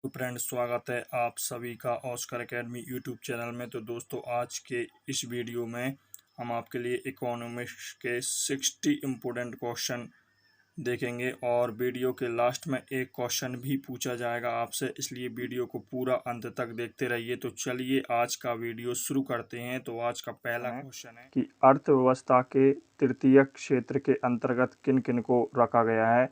तो फ्रेंड्स, स्वागत है आप सभी का ऑस्कर एकेडमी यूट्यूब चैनल में। तो दोस्तों, आज के इस वीडियो में हम आपके लिए इकोनॉमिक्स के 60 इम्पोर्टेंट क्वेश्चन देखेंगे और वीडियो के लास्ट में एक क्वेश्चन भी पूछा जाएगा आपसे, इसलिए वीडियो को पूरा अंत तक देखते रहिए। तो चलिए आज का वीडियो शुरू करते हैं। तो आज का पहला क्वेश्चन है कि अर्थव्यवस्था के तृतीयक क्षेत्र के अंतर्गत किन किन को रखा गया है।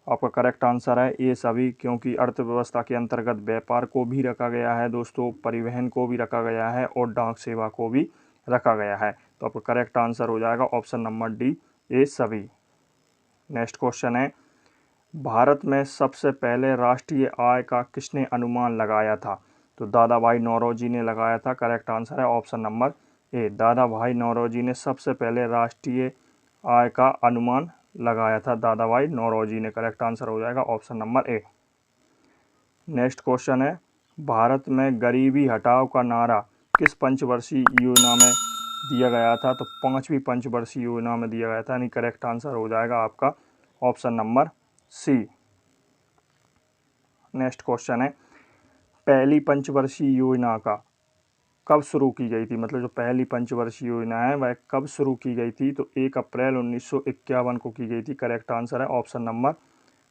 आपका करेक्ट आंसर है ये सभी, क्योंकि अर्थव्यवस्था के अंतर्गत व्यापार को भी रखा गया है दोस्तों, परिवहन को भी रखा गया है और डाक सेवा को भी रखा गया है। तो आपका करेक्ट आंसर हो जाएगा ऑप्शन नंबर डी, ये सभी। नेक्स्ट क्वेश्चन है, भारत में सबसे पहले राष्ट्रीय आय का किसने अनुमान लगाया था। तो दादा भाई नौरोजी ने लगाया था। करेक्ट आंसर है ऑप्शन नंबर ए, दादा भाई नौरोजी ने सबसे पहले राष्ट्रीय आय का अनुमान लगाया था। दादा भाई नौरोजी ने। करेक्ट आंसर हो जाएगा option number A. Next question है, भारत में गरीबी हटाओ का नारा किस पंचवर्षीय योजना में दिया गया था। तो 5वीं पंचवर्षीय योजना में दिया गया था, यानी करेक्ट आंसर हो जाएगा आपका option number C. Next question है, पहली पंचवर्षीय योजना का कब शुरू की गई थी। मतलब जो पहली पंचवर्षीय योजना है वह कब शुरू की गई थी। तो 1 अप्रैल 1951 को की गई थी। करेक्ट आंसर है ऑप्शन नंबर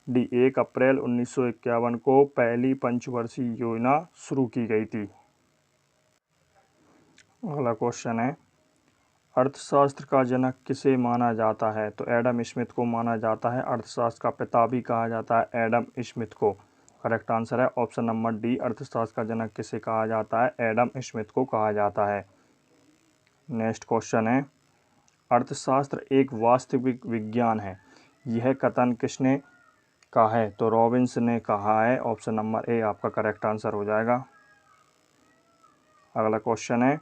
डी, 1 अप्रैल 1951 को पहली पंचवर्षीय योजना शुरू की गई थी। अगला क्वेश्चन है, अर्थशास्त्र का जनक किसे माना जाता है। तो एडम स्मिथ को माना जाता है। अर्थशास्त्र का पिता भी कहा जाता है एडम स्मिथ को। करेक्ट आंसर है ऑप्शन नंबर डी, अर्थशास्त्र का जनक किसे कहा जाता है, एडम स्मिथ को कहा जाता है। नेक्स्ट क्वेश्चन है, अर्थशास्त्र एक वास्तविक विज्ञान है, यह कथन किसने कहा है। तो रॉबिन्स ने कहा है। ऑप्शन नंबर ए आपका करेक्ट आंसर हो जाएगा। अगला क्वेश्चन है,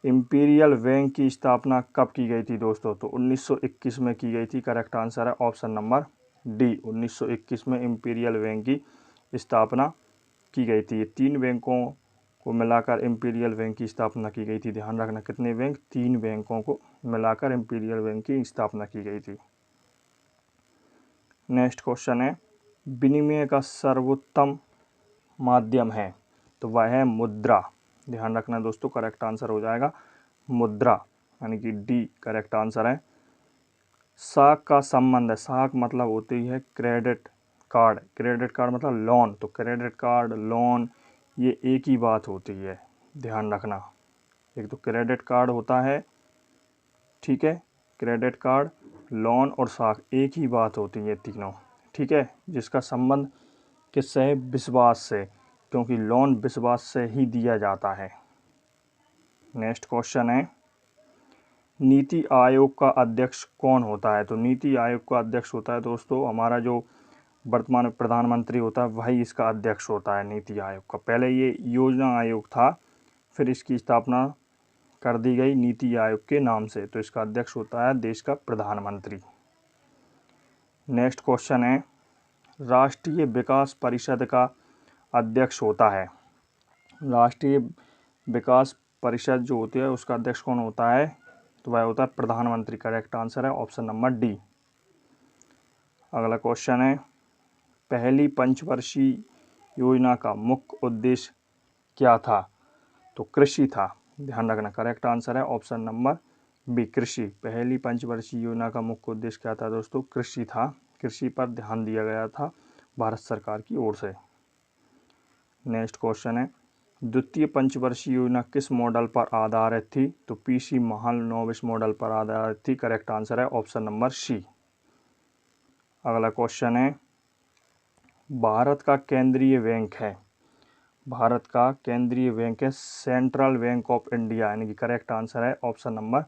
इंपीरियल बैंक की स्थापना कब की गई थी दोस्तों। तो 1921 में की गई थी। करेक्ट आंसर है ऑप्शन नंबर डी, 1921 में इंपीरियल बैंक की स्थापना की गई थी। 3 बैंकों को मिलाकर इंपीरियल बैंक की स्थापना की गई थी। ध्यान रखना, कितने बैंक, 3 बैंकों को मिलाकर इंपीरियल बैंक की स्थापना की गई थी। नेक्स्ट क्वेश्चन है, विनिमय का सर्वोत्तम माध्यम है। तो वह है मुद्रा। ध्यान रखना दोस्तों, करेक्ट आंसर हो जाएगा मुद्रा, यानी कि डी करेक्ट आंसर है। साख का संबंध है, साख मतलब होती है क्रेडिट कार्ड, क्रेडिट कार्ड मतलब लोन। तो क्रेडिट कार्ड, लोन, ये एक ही बात होती है, ध्यान रखना। एक तो क्रेडिट कार्ड होता है, ठीक है, क्रेडिट कार्ड, लोन और साख एक ही बात होती है तीनों, ठीक है, जिसका संबंध किससे है, विश्वास से, क्योंकि लोन विश्वास से ही दिया जाता है। नेक्स्ट क्वेश्चन है, नीति आयोग का अध्यक्ष कौन होता है। तो नीति आयोग का अध्यक्ष होता है दोस्तों हमारा जो वर्तमान प्रधानमंत्री होता है, वही इसका अध्यक्ष होता है नीति आयोग का। पहले ये योजना आयोग था, फिर इसकी स्थापना कर दी गई नीति आयोग के नाम से। तो इसका अध्यक्ष होता है देश का प्रधानमंत्री। नेक्स्ट क्वेश्चन है, राष्ट्रीय विकास परिषद का अध्यक्ष होता है। राष्ट्रीय विकास परिषद जो होती है उसका अध्यक्ष कौन होता है। तो वह होता है प्रधानमंत्री। करेक्ट आंसर है ऑप्शन नंबर डी। अगला क्वेश्चन है, पहली पंचवर्षीय योजना का मुख्य उद्देश्य क्या था। तो कृषि था। ध्यान रखना, करेक्ट आंसर है ऑप्शन नंबर बी, कृषि। पहली पंचवर्षीय योजना का मुख्य उद्देश्य क्या था दोस्तों, कृषि था। कृषि पर ध्यान दिया गया था भारत सरकार की ओर से। नेक्स्ट क्वेश्चन है, द्वितीय पंचवर्षीय योजना किस मॉडल पर आधारित थी। तो पीसी महालनोबिस मॉडल पर आधारित थी। करेक्ट आंसर है ऑप्शन नंबर सी। अगला क्वेश्चन है, भारत का केंद्रीय बैंक है, भारत का केंद्रीय बैंक है सेंट्रल बैंक ऑफ इंडिया, यानी कि करेक्ट आंसर है ऑप्शन नंबर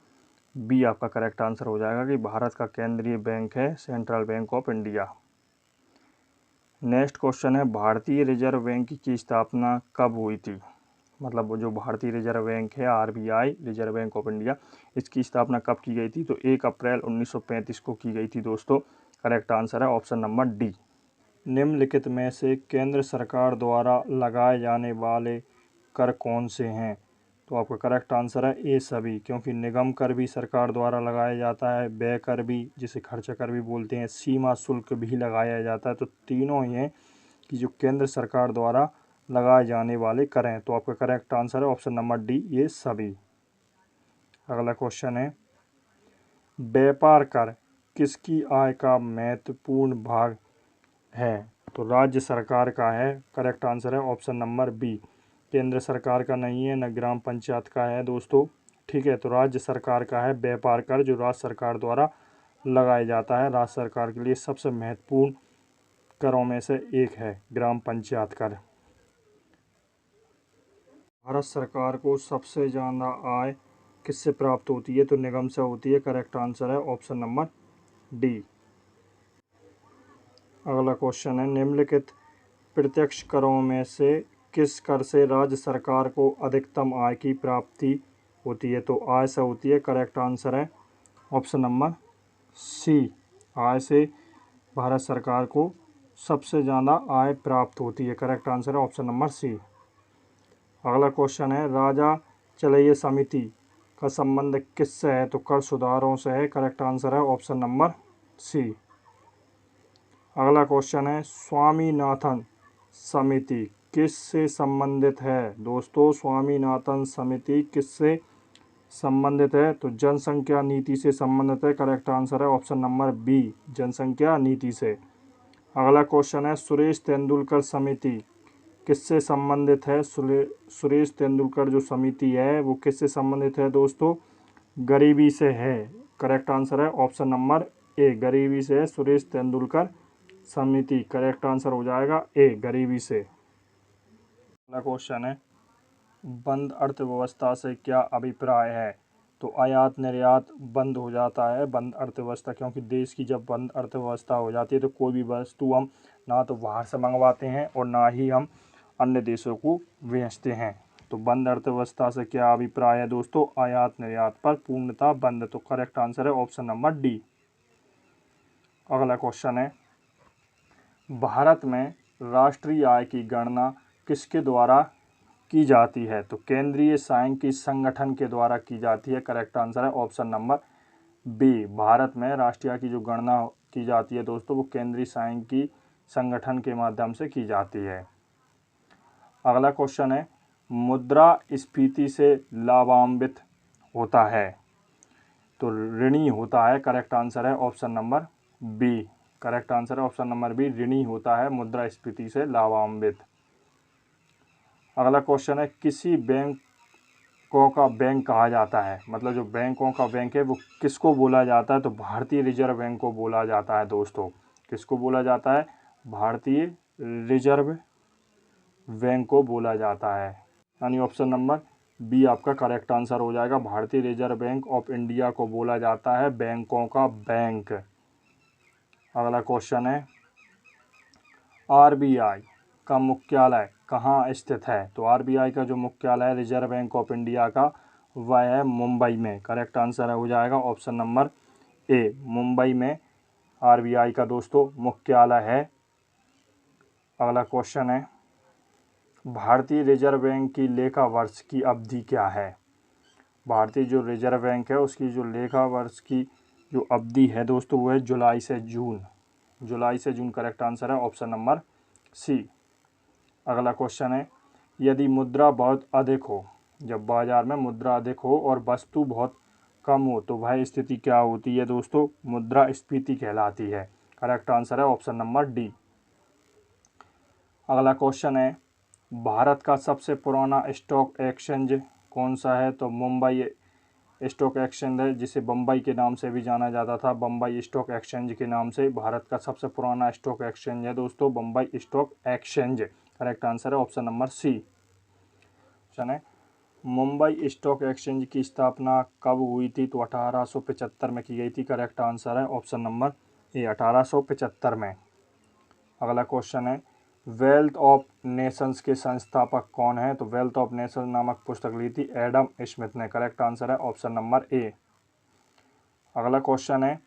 बी आपका करेक्ट आंसर हो जाएगा कि भारत का केंद्रीय बैंक है central bank of India. Next question है, भारतीय रिजर्व बैंक की स्थापना कब हुई थी। मतलब वो जो भारतीय रिजर्व बैंक है, RBI, reserve bank of India, इसकी स्थापना कब की गई थी। तो 1 अप्रैल 1935 को की गई थी दोस्तों। करेक्ट आंसर है ऑप्शन नंबर डी। निम्नलिखित में से केंद्र सरकार द्वारा लगाए जाने वाले कर कौन से हैं। तो आपका करेक्ट आंसर है ए सभी, क्योंकि निगम कर भी सरकार द्वारा लगाया जाता है, व्यय कर भी, जिसे खर्चा कर भी बोलते हैं, सीमा शुल्क भी लगाया जाता है। तो तीनों ही हैं कि जो केंद्र सरकार द्वारा लगाए जाने वाले कर हैं। तो आपका करेक्ट आंसर है ऑप्शन नंबर डी, ये सभी। अगला क्वेश्चन है, व्यापार कर किसकी आय का महत्वपूर्ण भाग है? तो राज्य सरकार का है। करेक्ट आंसर है ऑप्शन नंबर बी, केंद्र सरकार का नहीं है, न ग्राम पंचायत का है दोस्तों। ठीक है, तो राज्य सरकार का है व्यापार कर, जो राज्य सरकार द्वारा लगाया जाता है। राज्य सरकार के लिए सबसे महत्वपूर्ण करों में से एक है ग्राम पंचायत कर। भारत सरकार को सबसे ज़्यादा आय किससे प्राप्त होती है? तो निगम से होती है। करेक्ट आंसर है ऑप्शन नंबर डी। अगला क्वेश्चन है, निम्नलिखित प्रत्यक्ष करों में से किस कर से राज्य सरकार को अधिकतम आय की प्राप्ति होती है? तो आय से होती है। करेक्ट आंसर है ऑप्शन नंबर सी, आय से भारत सरकार को सबसे ज़्यादा आय प्राप्त होती है। करेक्ट आंसर है ऑप्शन नंबर सी। अगला क्वेश्चन है, राजा चलैया समिति का संबंध किससे है? तो कर सुधारों से है। करेक्ट आंसर है ऑप्शन नंबर सी। अगला क्वेश्चन है, स्वामीनाथन समिति किससे संबंधित है? दोस्तों, स्वामीनाथन समिति किससे संबंधित है? तो जनसंख्या नीति से संबंधित है। करेक्ट आंसर है ऑप्शन नंबर बी, जनसंख्या नीति से। अगला क्वेश्चन है, सुरेश तेंदुलकर समिति किससे संबंधित है? सुरेश तेंदुलकर जो समिति है वो किससे संबंधित है दोस्तों? गरीबी से है। करेक्ट आंसर है ऑप्शन नंबर ए, गरीबी से है सुरेश तेंदुलकर समिति। करेक्ट आंसर हो जाएगा ए, गरीबी से। अगला क्वेश्चन है, बंद अर्थव्यवस्था से क्या अभिप्राय है? तो आयात निर्यात बंद हो जाता है बंद अर्थव्यवस्था, क्योंकि देश की जब बंद अर्थव्यवस्था हो जाती है तो कोई भी वस्तु हम ना तो बाहर से मंगवाते हैं और ना ही हम अन्य देशों को बेचते हैं। तो बंद अर्थव्यवस्था से क्या अभिप्राय है दोस्तों? आयात निर्यात पर पूर्णतः बंद। तो करेक्ट आंसर है ऑप्शन नंबर डी। अगला क्वेश्चन है, भारत में राष्ट्रीय आय की गणना किसके द्वारा की जाती है? तो केंद्रीय सांख्यिकी संगठन के द्वारा की जाती है। करेक्ट आंसर है ऑप्शन नंबर बी, भारत में राष्ट्रीय आय की जो गणना की जाती है दोस्तों वो केंद्रीय सांख्यिकी संगठन के माध्यम से की जाती है। अगला क्वेश्चन है, मुद्रास्फीति से लाभान्वित होता है? तो ऋणी होता है। करेक्ट आंसर है option number B, correct answer है ऑप्शन नंबर बी, ऋणी होता है मुद्रास्फीति से लाभान्वित। अगला क्वेश्चन है, किसी बैंकों का बैंक कहा जाता है? मतलब जो बैंकों का बैंक है वो किसको बोला जाता है? तो भारतीय रिजर्व बैंक को बोला जाता है दोस्तों। किसको बोला जाता है? भारतीय रिजर्व बैंक को बोला जाता है, यानी ऑप्शन नंबर बी आपका करेक्ट आंसर हो जाएगा। भारतीय रिजर्व बैंक ऑफ इंडिया को बोला जाता है बैंकों का बैंक। अगला क्वेश्चन है, आरबीआई का मुख्यालय कहाँ स्थित है? तो आरबीआई का जो मुख्यालय है रिजर्व बैंक ऑफ इंडिया का वह है मुंबई में। करेक्ट आंसर हो जाएगा ऑप्शन नंबर ए, मुंबई में आरबीआई का दोस्तों मुख्यालय है। अगला क्वेश्चन है, भारतीय रिजर्व बैंक की लेखा वर्ष की अवधि क्या है? भारतीय जो रिजर्व बैंक है उसकी जो लेखा वर्ष की जो अवधि है दोस्तों वो है जुलाई से जून। जुलाई से जून करेक्ट आंसर है ऑप्शन नंबर सी। अगला क्वेश्चन है, यदि मुद्रा बहुत अधिक हो, जब बाजार में मुद्रा अधिक हो और वस्तु बहुत कम हो तो वह स्थिति क्या होती है दोस्तों? मुद्रास्फीति कहलाती है। करेक्ट आंसर है ऑप्शन नंबर डी। अगला क्वेश्चन है, भारत का सबसे पुराना स्टॉक एक्सचेंज कौन सा है? तो मुंबई स्टॉक एक्सचेंज है, जिसे बम्बई के नाम से भी जाना जाता था। बम्बई स्टॉक एक्सचेंज के नाम से भारत का सबसे पुराना स्टॉक एक्सचेंज है दोस्तों Bombay stock exchange. Correct answer है ऑप्शन नंबर सी। क्वेश्चन है, मुंबई स्टॉक एक्सचेंज की स्थापना कब हुई थी? तो 1875 में की गई थी। करेक्ट आंसर है ऑप्शन नंबर ए, 1875 में। अगला क्वेश्चन है, वेल्थ ऑफ नेशंस के संस्थापक कौन है? तो वेल्थ ऑफ नेशंस नामक पुस्तक ली थी एडम स्मिथ ने। करेक्ट आंसर है ऑप्शन नंबर ए। अगला क्वेश्चन है,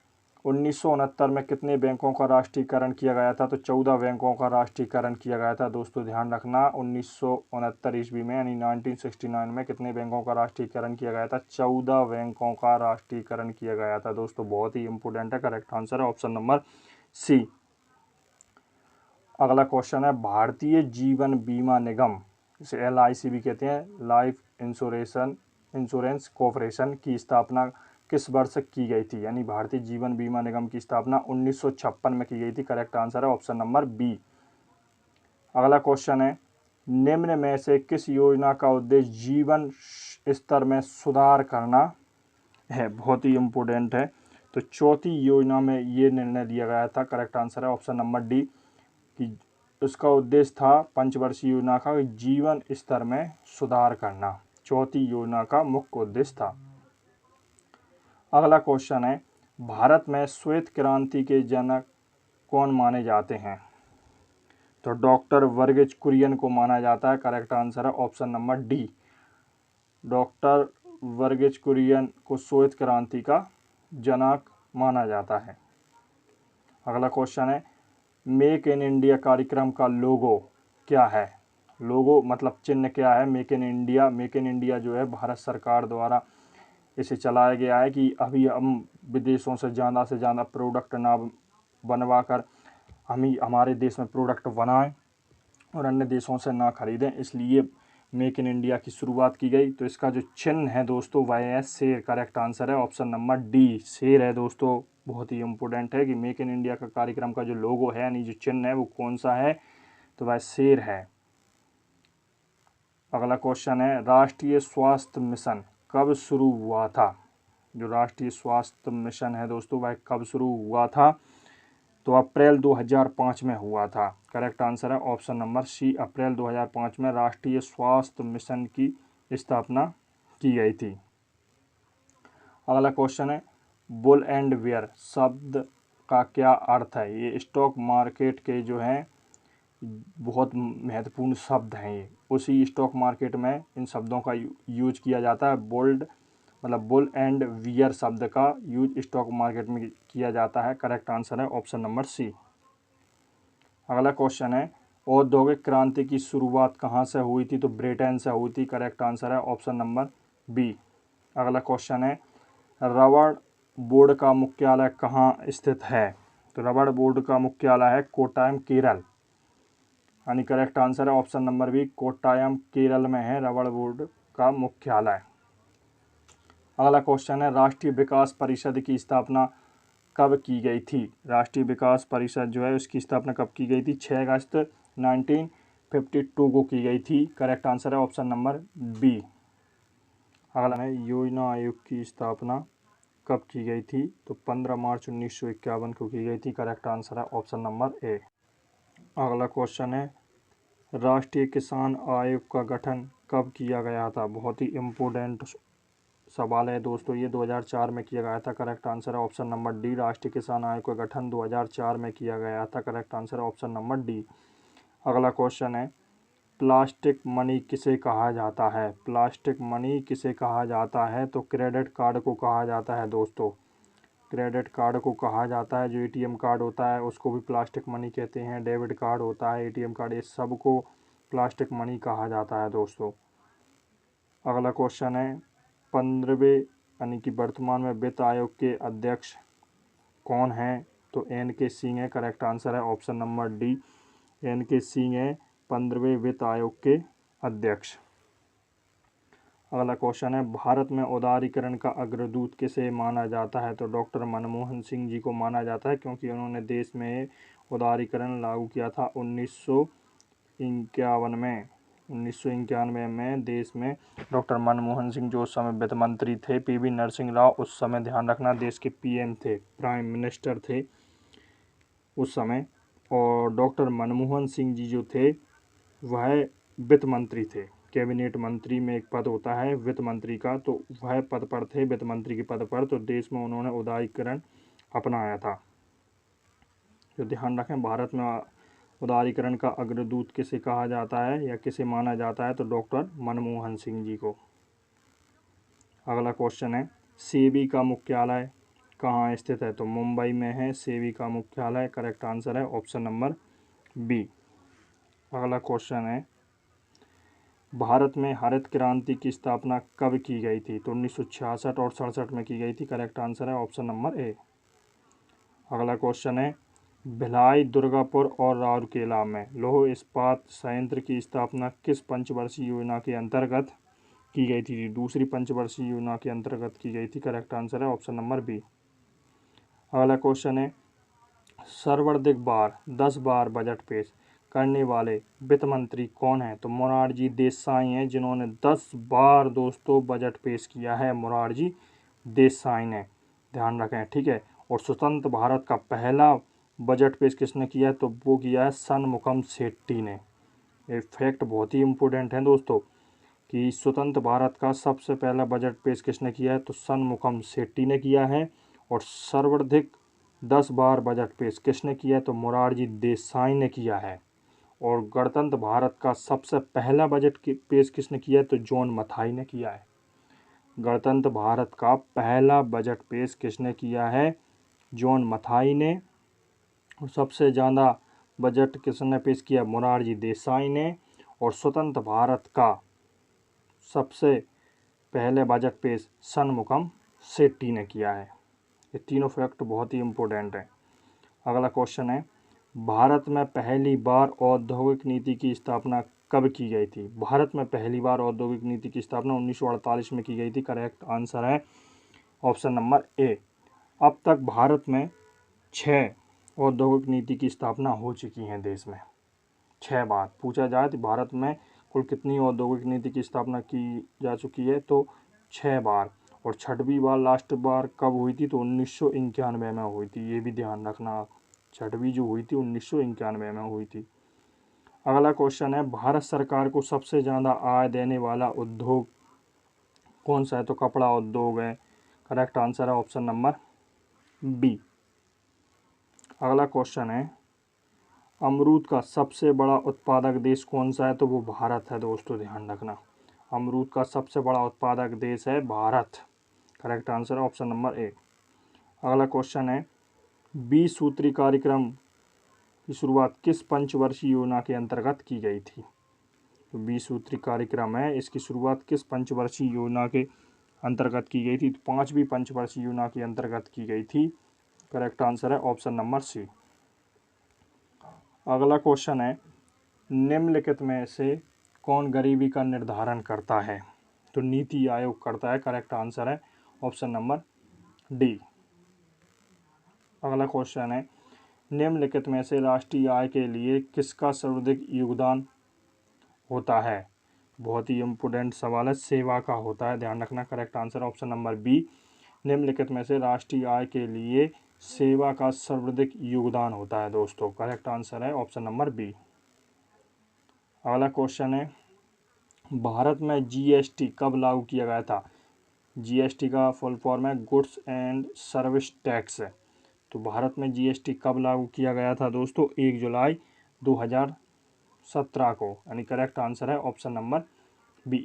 1969 में कितने बैंकों का राष्ट्रीयकरण किया गया था? तो 14 बैंकों का राष्ट्रीयकरण किया गया था दोस्तों, ध्यान रखना। 1969 ईस्वी में यानी 1969 में कितने बैंकों का राष्ट्रीयकरण किया गया था? 14 बैंकों का राष्ट्रीयकरण किया गया था दोस्तों, बहुत ही इंपॉर्टेंट है। करेक्ट आंसर है ऑप्शन नंबर सी। अगला क्वेश्चन है भारतीय जीवन बीमा निगम, इसे LIC भी कहते हैं, लाइफ इंश्योरेंस कॉर्पोरेशन की स्थापना किस वर्ष की गई थी? यानी भारतीय जीवन बीमा निगम की स्थापना 1956 में की गई थी। करेक्ट आंसर है ऑप्शन नंबर बी। अगला क्वेश्चन है निम्न में से किस योजना का उद्देश्य जीवन स्तर में सुधार करना है? बहुत ही इम्पोर्टेंट है। तो चौथी योजना में ये निर्णय लिया गया था। करेक्ट आंसर है ऑप्शन नंबर डी कि उसका उद्देश्य था पंचवर्षीय योजना का जीवन स्तर में सुधार करना, चौथी योजना का मुख्य उद्देश्य था। अगला क्वेश्चन है भारत में श्वेत क्रांति के जनक कौन माने जाते हैं? तो डॉक्टर वर्गीज कुरियन को माना जाता है। करेक्ट आंसर है option number D, doctor Varghese Kurien को श्वेत क्रांति का जनक माना जाता है। अगला क्वेश्चन है मेक इन इंडिया कार्यक्रम का लोगो क्या है? लोगो मतलब चिन्ह क्या है? मेक इन इंडिया जो है भारत सरकार द्वारा इसे चलाया गया है कि अभी हम विदेशों से ज़्यादा प्रोडक्ट ना बनवा कर हम ही हमारे देश में प्रोडक्ट बनाएं और अन्य देशों से ना खरीदें, इसलिए मेक इन इंडिया की शुरुआत की गई। तो इसका जो चिन्ह है दोस्तों वह है शेर। करेक्ट आंसर है ऑप्शन नंबर डी, शेर है दोस्तों। बहुत ही इम्पोर्टेंट है कि मेक इन इंडिया का कार्यक्रम का जो लोगो है यानी जो चिन्ह है वो कौन सा है? तो वह शेर है। अगला क्वेश्चन है राष्ट्रीय स्वास्थ्य मिशन कब शुरू हुआ था? जो राष्ट्रीय स्वास्थ्य मिशन है दोस्तों वह कब शुरू हुआ था? तो अप्रैल 2005 में हुआ था। करेक्ट आंसर है ऑप्शन नंबर सी, अप्रैल 2005 में राष्ट्रीय स्वास्थ्य मिशन की स्थापना की गई थी। अगला क्वेश्चन है बुल एंड बेयर शब्द का क्या अर्थ है? ये स्टॉक मार्केट के जो हैं बहुत महत्वपूर्ण शब्द हैं। ये उसी स्टॉक मार्केट में इन शब्दों का यूज किया जाता है। बुल एंड वियर शब्द का यूज स्टॉक मार्केट में किया जाता है। करेक्ट आंसर है ऑप्शन नंबर सी। अगला क्वेश्चन है औद्योगिक क्रांति की शुरुआत कहाँ से हुई थी? तो ब्रिटेन से हुई थी। करेक्ट आंसर है ऑप्शन नंबर बी। अगला क्वेश्चन है रबड़ बोर्ड का मुख्यालय कहाँ स्थित है? तो रबड़ बोर्ड का मुख्यालय है कोट्टायम केरल, यानी करेक्ट आंसर है option number B, Kottayam Kerala में है रबड़ बोर्ड का मुख्यालय। अगला क्वेश्चन है राष्ट्रीय विकास परिषद की स्थापना कब की गई थी? राष्ट्रीय विकास परिषद जो है उसकी स्थापना कब की गई थी? 6 अगस्त 1952 को की गई थी। करेक्ट आंसर है ऑप्शन नंबर बी। अगला है योजना आयोग की स्थापना कब की गई थी? तो 15 मार्च 1951 को की गई थी। करेक्ट आंसर है ऑप्शन नंबर ए। अगला क्वेश्चन है राष्ट्रीय किसान आयोग का गठन कब किया गया था? बहुत ही इम्पोर्टेंट सवाल है दोस्तों, ये 2004 में किया गया था। करेक्ट आंसर है ऑप्शन नंबर डी, राष्ट्रीय किसान आयोग का गठन 2004 में किया गया था। करेक्ट आंसर है ऑप्शन नंबर डी। अगला क्वेश्चन है प्लास्टिक मनी किसे कहा जाता है? प्लास्टिक मनी किसे कहा जाता है? तो क्रेडिट कार्ड को कहा जाता है दोस्तों, क्रेडिट कार्ड को कहा जाता है। जो ATM कार्ड होता है उसको भी प्लास्टिक मनी कहते हैं, डेबिट कार्ड होता है, ATM कार्ड, ये सबको प्लास्टिक मनी कहा जाता है दोस्तों। अगला क्वेश्चन है 15वें यानी कि वर्तमान में वित्त आयोग के अध्यक्ष कौन हैं? तो NK सिंह है। करेक्ट आंसर है option number D, NK Singh है 15वें वित्त आयोग के अध्यक्ष। अगला क्वेश्चन है भारत में उदारीकरण का अग्रदूत किसे माना जाता है? तो डॉक्टर मनमोहन सिंह जी को माना जाता है, क्योंकि उन्होंने देश में उदारीकरण लागू किया था 1991 में देश में डॉक्टर मनमोहन सिंह जो उस समय वित्त मंत्री थे, PV नरसिंह राव उस समय, ध्यान रखना, देश के PM थे, प्राइम मिनिस्टर थे उस समय, और डॉक्टर मनमोहन सिंह जी जो थे वह वित्त मंत्री थे। कैबिनेट मंत्री में एक पद होता है वित्त मंत्री का, तो वह पद पर थे, वित्त मंत्री के पद पर। तो देश में उन्होंने उदारीकरण अपनाया था। तो ध्यान रखें भारत में उदारीकरण का अग्रदूत किसे कहा जाता है या किसे माना जाता है? तो डॉक्टर मनमोहन सिंह जी को। अगला क्वेश्चन है सेबी का मुख्यालय कहाँ स्थित है? तो मुंबई में है सेबी का मुख्यालय। करेक्ट आंसर है ऑप्शन नंबर बी। अगला क्वेश्चन है भारत में हरित क्रांति की स्थापना कब की गई थी? तो 1966 और 67 में की गई थी। करेक्ट आंसर है ऑप्शन नंबर ए। अगला क्वेश्चन है भिलाई, दुर्गापुर और राउरकेला में लौह इस्पात संयंत्र की स्थापना किस पंचवर्षीय योजना के अंतर्गत की गई थी? दूसरी पंचवर्षीय योजना के अंतर्गत की गई थी। करेक्ट आंसर है ऑप्शन नंबर बी। अगला क्वेश्चन है, सर्वाधिक बार 10 बार बजट पेश करने वाले वित्त मंत्री कौन है? तो मोरारजी देसाई हैं, जिन्होंने 10 बार दोस्तों बजट पेश किया है। मोरारजी देसाई ने, ध्यान रखें, ठीक है। और स्वतंत्र भारत का पहला बजट पेश किसने किया है? तो वो किया है षणमुखम शेट्टी ने। ये फैक्ट बहुत ही इम्पोर्टेंट है दोस्तों कि स्वतंत्र भारत का सबसे पहला बजट पेश किसने किया है? तो षणमुखम शेट्टी ने किया है। और सर्वाधिक 10 बार बजट पेश किसने किया है? तो मोरारजी देसाई ने किया है। और गणतंत्र भारत का सबसे पहला बजट पेश किसने किया है? तो जॉन मथाई ने किया है। गणतंत्र भारत का पहला बजट पेश किसने किया है? जॉन मथाई ने। और सबसे ज़्यादा बजट किसने पेश किया? मोरारजी देसाई ने। और स्वतंत्र भारत का सबसे पहले बजट पेश षणमुखम शेट्टी ने किया है। ये तीनों फैक्ट बहुत ही इम्पोर्टेंट है। अगला क्वेश्चन है, भारत में पहली बार औद्योगिक नीति की स्थापना कब की गई थी? भारत में पहली बार औद्योगिक नीति की स्थापना 1948 में की गई थी। करेक्ट आंसर है ऑप्शन नंबर ए। अब तक भारत में 6 औद्योगिक नीति की स्थापना हो चुकी है देश में। 6 बार पूछा जाए तो भारत में कुल कितनी औद्योगिक नीति की स्थापना की जा चुकी है? तो 6 बार। और 6वीं बार लास्ट बार कब हुई थी? तो 1991 में हुई थी। ये भी ध्यान रखना, 6वीं जो हुई थी 1991 में हुई थी। अगला क्वेश्चन है, भारत सरकार को सबसे ज़्यादा आय देने वाला उद्योग कौन सा है? तो कपड़ा उद्योग है। करेक्ट आंसर है ऑप्शन नंबर बी। अगला क्वेश्चन है, अमरूद का सबसे बड़ा उत्पादक देश कौन सा है? तो वो भारत है दोस्तों, ध्यान रखना। अमरूद का सबसे बड़ा उत्पादक देश है भारत। करेक्ट आंसर है ऑप्शन नंबर ए। अगला क्वेश्चन है, 20 सूत्री कार्यक्रम की शुरुआत किस पंचवर्षीय योजना के अंतर्गत की गई थी? तो 20 सूत्री कार्यक्रम है, इसकी शुरुआत किस पंचवर्षीय योजना के अंतर्गत की गई थी? तो 5वीं पंचवर्षीय योजना के अंतर्गत की गई थी। करेक्ट आंसर है ऑप्शन नंबर सी। अगला क्वेश्चन है, निम्नलिखित में से कौन गरीबी का निर्धारण करता है? तो नीति आयोग करता है। करेक्ट आंसर है ऑप्शन नंबर डी। अगला क्वेश्चन है, निम्नलिखित में से राष्ट्रीय आय के लिए किसका सर्वाधिक योगदान होता है? बहुत ही इम्पोर्टेंट सवाल है, सेवा का होता है, ध्यान रखना। Correct answer option number B. निम्नलिखित में से राष्ट्रीय आय के लिए सेवा का सर्वाधिक योगदान होता है दोस्तों। करेक्ट आंसर है ऑप्शन नंबर बी। अगला क्वेश्चन है, भारत में जीएसटी कब लागू किया गया था? जीएसटी का फुल फॉर्म है गुड्स एंड सर्विस टैक्स। तो भारत में जीएसटी कब लागू किया गया था दोस्तों? 1 जुलाई 2017 को, यानी करेक्ट आंसर है ऑप्शन नंबर बी।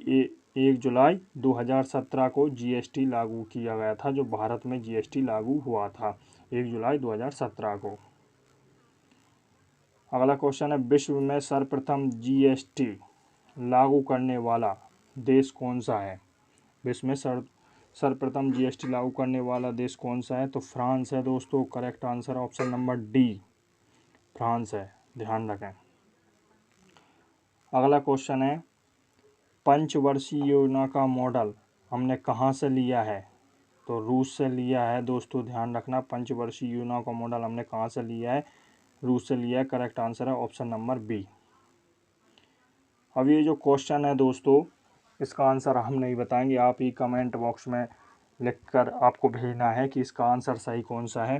1 जुलाई 2017 को जीएसटी लागू किया गया था। जो भारत में जीएसटी लागू हुआ था 1 जुलाई 2017 को। अगला क्वेश्चन है, विश्व में सर्वप्रथम जीएसटी लागू करने वाला देश कौन सा है? विश्व में सर्वप्रथम जीएसटी लागू करने वाला देश कौन सा है? तो फ्रांस है दोस्तों। Correct answer option number D, France है, ध्यान रखें। अगला क्वेश्चन है, पंचवर्षीय योजना का मॉडल हमने कहाँ से लिया है? तो रूस से लिया है दोस्तों, ध्यान रखना। पंचवर्षीय योजना का मॉडल हमने कहाँ से लिया है? रूस से लिया है। करेक्ट आंसर है ऑप्शन नंबर बी। अब ये जो क्वेश्चन है दोस्तों, इसका आंसर हम नहीं बताएंगे, आप ही कमेंट बॉक्स में लिखकर आपको भेजना है कि इसका आंसर सही कौन सा है।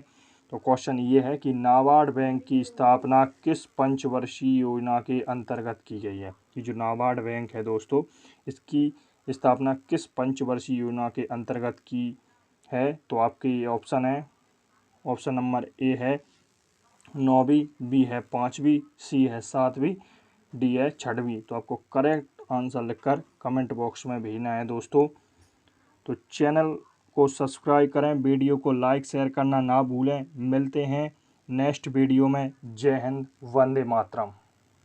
तो क्वेश्चन ये है कि नाबार्ड बैंक की स्थापना किस पंचवर्षीय योजना के अंतर्गत की गई है? कि जो नाबार्ड बैंक है दोस्तों, इसकी स्थापना किस पंचवर्षीय योजना के अंतर्गत की है? तो आपके ऑप्शन है, ऑप्शन नंबर ए है 9वीं, बी है 5वीं, सी है 7वीं, डी है 6वीं। तो आपको करेक्ट आंसर लिखकर कमेंट बॉक्स में भेजना है दोस्तों। तो चैनल को सब्सक्राइब करें, वीडियो को लाइक शेयर करना ना भूलें। मिलते हैं नेक्स्ट वीडियो में। जय हिंद, वंदे मातरम।